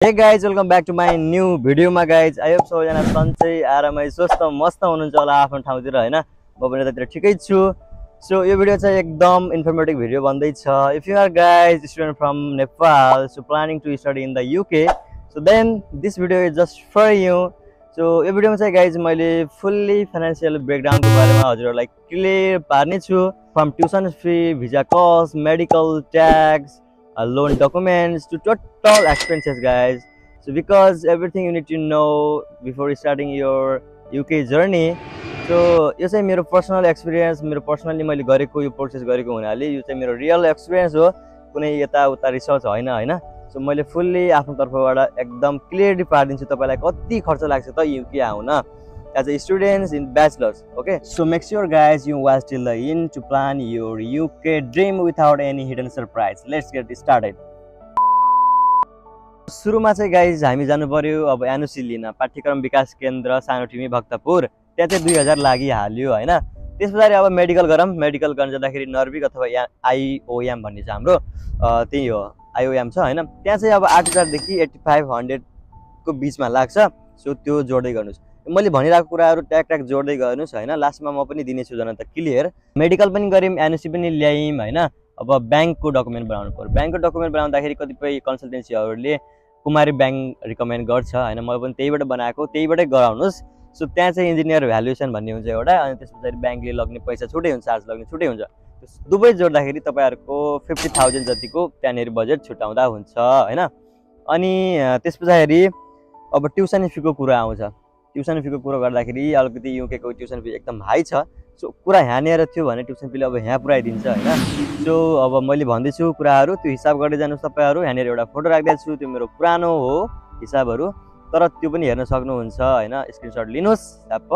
Hey guys, welcome back to my new video मा guys. I hope सबैजना सन्चै आरामै स्वस्थ मस्त हुनुहुन्छ होला आफ्नो ठाउँतिर हैन। म पनि यतातिर ठिकै छु। So यो भिडियो चाहिँ एकदम इन्फर्मेटिभ भिडियो बन्दै छ। If you are guys student from Nepal so planning to study in the UK, so then this video is just for you. So यो भिडियोमा चाहिँ guys मैले fully financial breakdown को बारेमा हजुरहरुलाई क्लियर पार्ने छु, from tuition fee, visa cost, medical, tax, loan documents to total expenses guys. So because everything you need to know before starting your UK journey. So यो चाहिँ मेरो personal experience, मेरो personally मैले गरेको यो प्रोसेस गरेको हुनाले यो चाहिँ मेरो रियल एक्सपिरियन्स हो, कुनै यता उता रिसर्च हैन हैन। सो मैले फुल्ली आफ्नो तर्फबाट एकदम क्लियरली पार्दिन्छु तपाईलाई कति खर्च लाग्छ त UK आउन as a students in bachelors. Okay, so make sure guys you watch till the end to plan your UK dream without any hidden surprise. Let's get started. सुरुमा चाहिँ गाइज हामी जानु पर्यो अब एनओसी लिन पाठ्यक्रम विकास केन्द्र सानोटिमी भक्तपुर। त्यहाँ चाहिँ 2000 लागिहाल्यो हैन। त्यसपछि अब मेडिकल गरौँ, मेडिकल गर्न जाँदाखेरि नर्भिक अथवा आईओएम भन्ने छ हाम्रो, त्यही हो आईओएम छ हैन। त्यहाँ चाहिँ अब 8000 देखि 8500 को बीचमा लाग्छ। सो त्यो जोड्दै गर्नुस्, मैले भनिरहेको कुराहरु ट्याक ट्याक जोड्दै गर्नुस् हैन। लास्टमा म पनि दिनेछु जन त क्लियर। मेडिकल पनि गरिम, एनओसी पनि ल्याइम हैन। अब बैंकको डकुमेन्ट बनाउनु पर्यो। बैंकको डकुमेन्ट बनाउँदाखेरि कतिपय कन्सल्टेन्सीहरुले कुमारी बैंक रिकमेन्ड गर्छ हैन। म पनि त्यहीबाट बनाएको, त्यहीबाटै गराउनुस्। सो त्यहाँ चाहिँ इन्जिनियर भ्यालुएसन भन्ने हुन्छ एउटा, अनि त्यसपछि बैंकले लग्ने पैसा छुटै हुन्छ, चार्ज लग्ने छुटै हुन्छ। दुवै जोड्दाखेरि तपाईहरुको 50000 जतिको त्यहाँनेरि बजेट छुटाउँदा हुन्छ हैन। अनि त्यसपछि अब ट्युसन फीको कुरा आउँछ। ट्युसन फीको कुरा गर्दाखेरि अलिकति युके को ट्युसन फी एकदम हाई छ। सो कुरा यहाँनिर थियो भने ट्युसन फीले अब यहाँ पुर्याइदिन्छ हैन। सो अब मैले भन्दै छु कुराहरु त्यो हिसाब गर्दै जानुस् तपाईहरु। यहाँनिर एउटा फोटो राख्दै छु, त्यो मेरो पुरानो हो हिसाबहरु, तर त्यो पनि हेर्न सक्नुहुन्छ हैन। स्क्रिनशट लिनुस्, ट्याप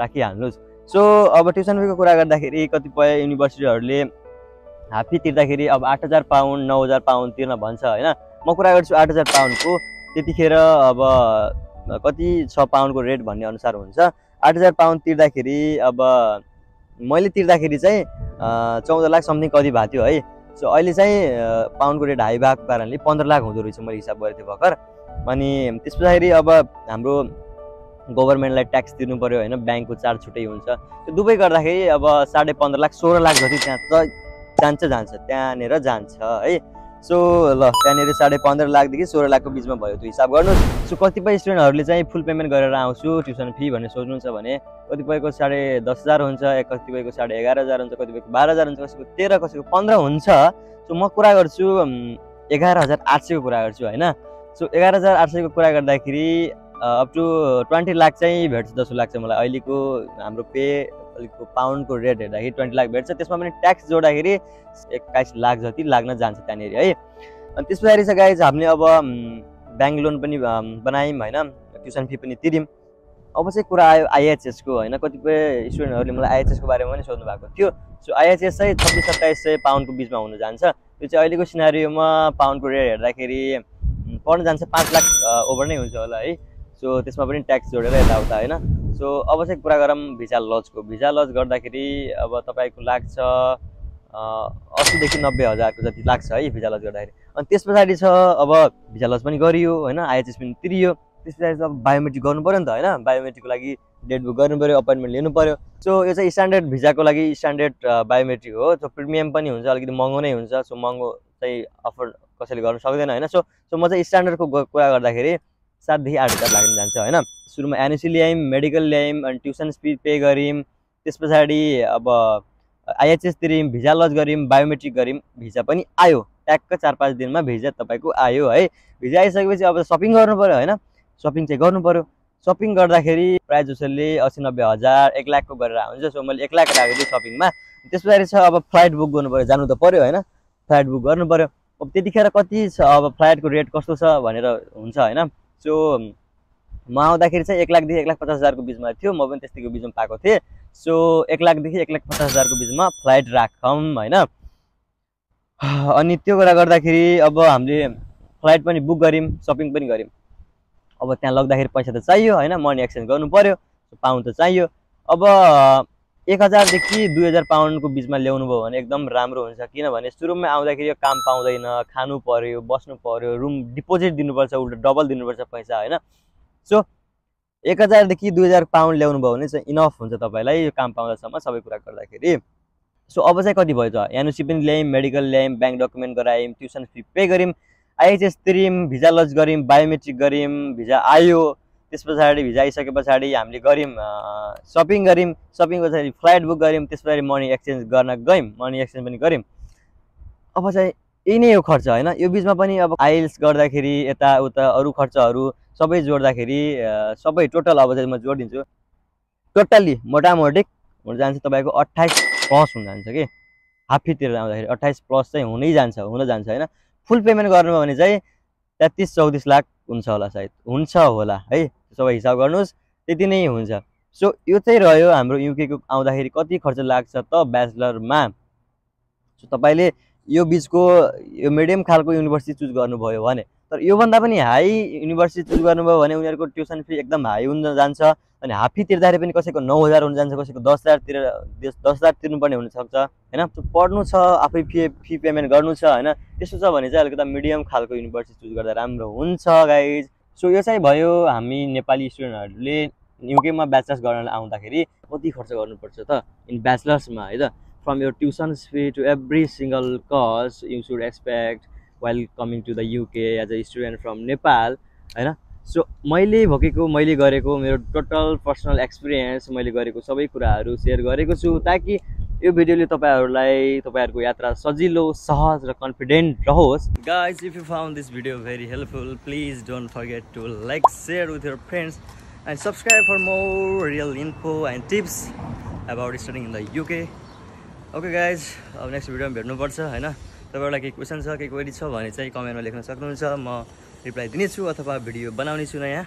राखिहाल्नुस्। सो अब ट्युसन फीको कुरा गर्दाखेरि कतिपय युनिभर्सिटीहरुले हाफी तिर्दाखेरि अब 8000 पाउन्ड 9000 पाउन्ड तिर्न भन्छ हैन। म कुरा गर्छु 8000 पाउन्डको। त्यतिखेर अब कति 6 पाउन्डको रेट भन्ने अनुसार हुन्छ। 8000 पाउन्ड तिर्दाखेरि अब मैले तिर्दाखेरि चाहिँ 14 लाख समथिङ कति भएको थियो है। सो अहिले चाहिँ पाउन्डको रेट हाई भएको कारणले 15 लाख हुँदो रहेछ, मैले हिसाब गरेको थिएँ भर्खर। अनि त्यसपछि अब हाम्रो गभर्नमेन्टलाई ट्याक्स तिर्नु पर्यो हैन, बैंकको चार्ज छुटै हुन्छ। त्यो दुबै गर्दाखेरि अब 15.5 लाख 16 लाख जति त्यहाँ जान्छ त्यहाँनेर जान्छ है। सो ल त्यहाँनेर 15.5 लाखदेखि 16 लाखको बीचमा भयो, त्यो हिसाब गर्नुस्। सो कतिपय स्टुडेन्टहरुले चाहिँ फुल पेमेन्ट गरेर आउँछु ट्युसन फी भन्ने सोच्नुहुन्छ भने कतिपयको 10,500 हुन्छ, कतिपयको 11,500 हुन्छ, कतिपयको 12,000 हुन्छ, कसैको 13, कसैको 15 हुन्छ। सो म कुरा गर्छु 11,800 को कुरा गर्छु हैन। सो 11,800 को कुरा गर्दाखेरि अप टु 20 लाख चाहिँ भेट्छ जस्तो लाग्छ मलाई। अहिलेको हाम्रो पे अलिकको पाउन्डको रेट हेर्दाखेरि 20 लाख भेट्छ। त्यसमा पनि ट्याक्स जोड्दाखेरि 21 लाख जति लाग्न जान्छ त्यहाँनेरि है। अनि त्यसपछि चाहिँ गाइज हामीले अब बैंक लोन पनि बनायौँ हैन, ट्युसन फी पनि तिर्यौँ। अब चाहिँ कुरा आयो आईएचएस को हैन। कतिपय स्टुडेन्टहरुले मलाई आईएचएस को बारेमा पनि सोध्नु भएको थियो। सो आईएचएस चाहिँ 26-2700 पाउन्डको बीचमा हुन जान्छ। त्यो चाहिँ अहिलेको सिनारियोमा पाउन्डको रेट हेर्दाखेरि पर्न जान्छ 5 लाख ओभर नै हुन्छ होला है। सो त्यसमा पनि ट्याक्स जोडेर यताउता हैन। सो अब चाहिँ कुरा गरौँ भिजा लजको। भिजा लज गर्दाखेरि अब तपाईको लाग्छ 80 देखि 90 हजार को जति लाग्छ है भिजा लज गर्दाखेरि। अनि त्यसपछि छ अब भिजा लज पनि गरियो हैन, आईएचएस पनि तिरियो। त्यसपछि अब बायोमेट्रिक गर्नु पर्यो नि त हैन। बायोमेट्रिकको लागि डेट बुक गर्नु पर्यो, अपॉइन्टमेन्ट लिनु पर्यो। सो यो चाहिँ स्ट्यान्डर्ड भिजाको लागि स्ट्यान्डर्ड बायोमेट्रिक हो। सो प्रिमियम पनि हुन्छ, अलिकति महँगो नै हुन्छ। सो महँगो चाहिँ अफोर्ड कसैले गर्न सक्दैन हैन। सो म चाहिँ स्ट्यान्डर्डको कुरा गर्दाखेरि 7 देखि 8 हजार लाग्न जान्छ हैन। सुरुमा एनओसी ल्यायौँ, मेडिकल ल्यायौँ, अनि ट्युसन फी पे गर्यौँ। त्यसपछि अब आईएचएस तिर्यौँ, भिजा लज गर्यौँ, बायोमेट्रिक गर्यौँ, भिजा पनि आयो। ट्याक्क 4-5 दिनमा भिजा तपाईको आयो है। भिजा आइसकेपछि अब शपिङ गर्नु पर्यो हैन। शपिङ चाहिँ गर्नु पर्यो। शपिङ गर्दाखेरि प्राय जसोले 80-90 हजार 1 लाख को गरेर हुन्छ। सो मैले 1 लाख राखेको थिएँ शपिङमा। त्यसपछि छ अब फ्लाइट बुक गर्नु पर्यो, जानु त पर्यो हैन। फ्लाइट बुक गर्नु पर्यो। अब त्यतिखेर कति छ अब फ्लाइटको रेट कस्तो छ भनेर हुन्छ हैन। सो म आउँदाखेरि चाहिँ 1 लाखदेखि 1,50,000 हजारको बीचमा थियो। म पनि त्यस्तैको बीचमा पाएको थिएँ। सो 1 लाखदेखि 1,50,000 हजारको बीचमा फ्लाइट राखौँ हैन। अनि त्यो कुरा गर्दाखेरि अब हामीले फ्लाइट पनि बुक गर्यौँ, शपिङ पनि गर्यौँ। अब त्यहाँ लग्दाखेरि पैसा त चाहियो हैन, मनी एक्सचेन्ज गर्नु पर्यो, पाउन्ड त चाहियो। अब 1000 देखि 2000 पाउन्डको बिचमा ल्याउनु भयो भने एकदम राम्रो हुन्छ किनभने सुरुमा आउँदाखेरि यो काम पाउँदैन खानु पर्यो बस्नु पर्यो रुम डिपोजिट दिनुपर्छ उल्टा डबल दिनुपर्छ पैसा हैन सो 1000 देखि 2000 पाउन्ड ल्याउनु भयो भने चाहिँ इनफ हुन्छ तपाईलाई यो काम पाउँदासम्म सबै कुरा गर्दाखेरि सो अब चाहिँ कति भयो त एनओसी पनि ल्यायौँ मेडिकल ल्यायौँ बैंक डकुमेन्ट गरायौँ ट्युसन फी पे गर्यौँ आइएचएस तिर्यौँ भिजा लज गर्यौँ बायोमेट्रिक गर्यौँ भिजा आयो त्यस पछाडि भिजा आइसके पछाडि हामीले गर्यौँ सपिङ गर्यौँ सपिङ पछाडि फ्लाइट बुक गर्यौँ त्यस पछाडि मनी एक्सचेन्ज गर्न गयौँ मनी एक्सचेन्ज पनि गर्यौँ अब चाहिँ यही नै हो खर्च हैन यो बीचमा पनि अब आइएल्स गर्दाखेरि यता उता अरु खर्चहरू सबै जोड्दाखेरि सबै टोटल अब चाहिँ म जोडिदिन्छु टोटली मोटामोटी हुन जान्छ तपाईको 28 प्लस हुन जान्छ के हाफ फी तिरेर आउँदाखेरि 28 प्लस चाहिँ हुन जान्छ हैन फुल पेमेन्ट गर्नुभयो भने चाहिँ 33-34 लाख हुन्छ होला सायद हुन्छ होला है सबै हिसाब गर्नुस् त्यति नै हुन्छ सो यो चाहिँ रह्यो हाम्रो युके को आउँदाखेरि कति खर्च लाग्छ त ब्याचलरमा सो तपाईले यो बीचको यो मिडियम खालको युनिभर्सिटी चुज गर्नुभयो भने तर यो भन्दा पनि हाई युनिभर्सिटी चुज गर्नुभयो भने उनीहरुको ट्युसन फी एकदम हाई हुन जान्छ अनि हाफ फी तिर्दाखेरि पनि कसैको 9000 हुन जान्छ कसैको 10000 तिर्नुपर्ने हुन सक्छ हैन पढ्नु छ आफै फी पेमेन्ट गर्नु छ हैन त्यसो छ भने चाहिँ अलिकति मिडियम खालको युनिभर्सिटी चुज गर्दा राम्रो हुन्छ गाइज सो यो चाहिँ भयो हामी नेपाली स्टुडेन्टहरुले युके मा ब्याचलर्स गर्न आउँदाखेरि कति खर्च गर्नुपर्छ त इन ब्याचलर्स मा है त from your tuition fee to every single cost you should expect while coming to the UK as a student from Nepal हैन सो मैले भकेको मैले गरेको मेरो टोटल पर्सनल एक्सपिरियन्स मैले गरेको सबै कुराहरु शेयर गरेको छु ताकि यो भिडियोले तपाईहरुको यात्रा सजिलो सहज र कन्फिडेन्ट रहोस् guys if you found this video very helpful please don't forget to like share with your friends and subscribe for more real info and tips about studying in the UK okay guys अब next भिडियोमा भेट्नुपर्छ हैन तपाईहरुलाई केही question छ केही query छ भने चाहिँ कमेन्टमा लेख्न सक्नुहुन्छ म रिप्लाई दिनेछु अथवा भिडियो बनाउने छु नयाँ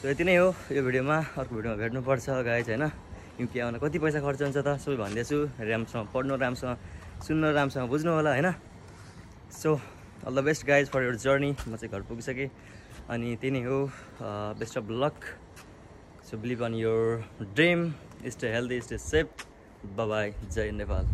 सो यति नै हो यो भिडियोमा अर्को भिडियोमा भेट्नुपर्छ गाइज हैन युके आउन कति पैसा खर्च हुन्छ त सबै भन्दैछु राम्रोसँग पढ्नु राम्रोसँग सुन्नु राम्रोसँग बुझ्नु होला हैन so all the best guys for your journey म चाहिँ घर पुगिसकेँ अनि त्यही नै हो best of luck so believe on your dream stay healthy stay safe Bye bye, Jai Nepal.